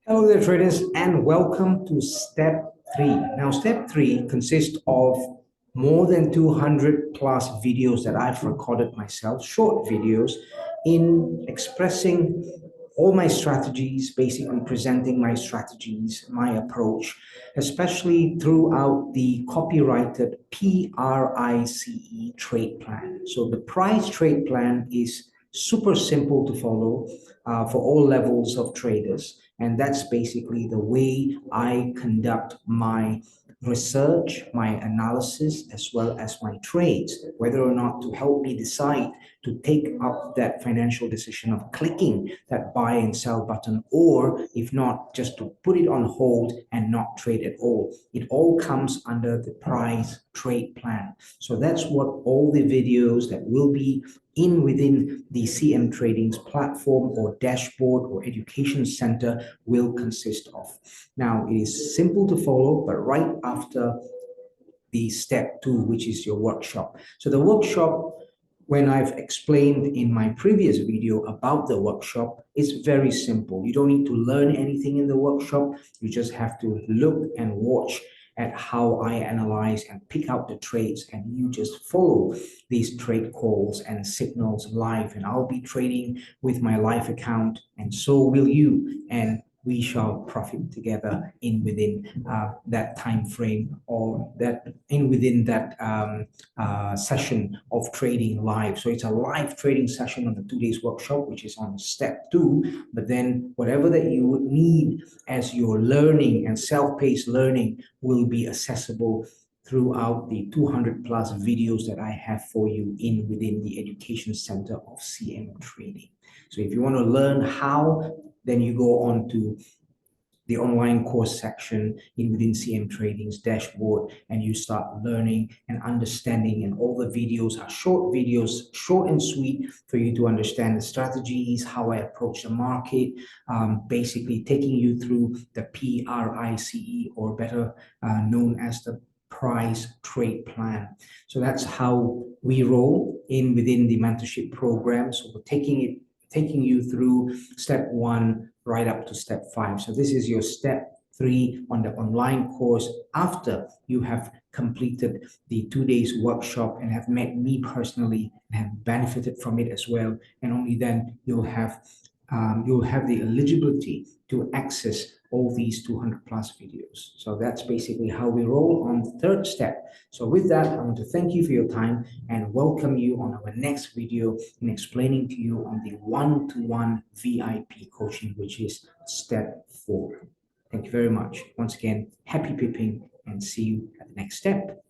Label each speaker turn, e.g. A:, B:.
A: Hello there, traders, and welcome to step three. Now, step three consists of more than 200 plus videos that I've recorded myself, short videos, in expressing all my strategies, basically presenting my strategies, my approach, especially throughout the copyrighted P.R.I.C.E Trade Plan. So, the P.R.I.C.E Trade Plan is super simple to follow for all levels of traders. And that's basically the way I conduct my research, my analysis, as well as my trades, whether or not to help me decide to take up that financial decision of clicking that buy and sell button, or if not, just to put it on hold and not trade at all. It all comes under the P.R.I.C.E Trade Plan. So that's what all the videos that will be within the CM Trading's platform or dashboard or education center will consist of. Now, it is simple to follow, but right after the step two, which is your workshop. So the workshop, when I've explained in my previous video about the workshop, is very simple. You don't need to learn anything in the workshop. You just have to look and watch at how I analyze and pick out the trades, and you just follow these trade calls and signals live. And I'll be trading with my live account, and so will you. And we shall profit together within that time frame, or that within that session of trading live. So it's a live trading session on the 2 days workshop, which is on step two. But then whatever that you would need as your learning and self-paced learning will be accessible throughout the 200 plus videos that I have for you within the education center of CM Trading. So if you want to learn how, then you go on to the online course section within CM Trading's dashboard, and you start learning and understanding. And all the videos are short videos, short and sweet, for you to understand the strategies, how I approach the market, basically taking you through the P.R.I.C.E, or better known as the P.R.I.C.E Trade Plan. So that's how we roll within the mentorship program. So we're taking you through step one right up to step five. So this is your step three on the online course after you have completed the 2 days workshop and have met me personally and have benefited from it as well. And only then you'll have the eligibility to access all these 200 plus videos. So that's basically how we roll on the third step. So with that, I want to thank you for your time and welcome you on our next video in explaining to you on the one-to-one VIP coaching, which is step 4. Thank you very much. Once again, happy pipping, and see you at the next step.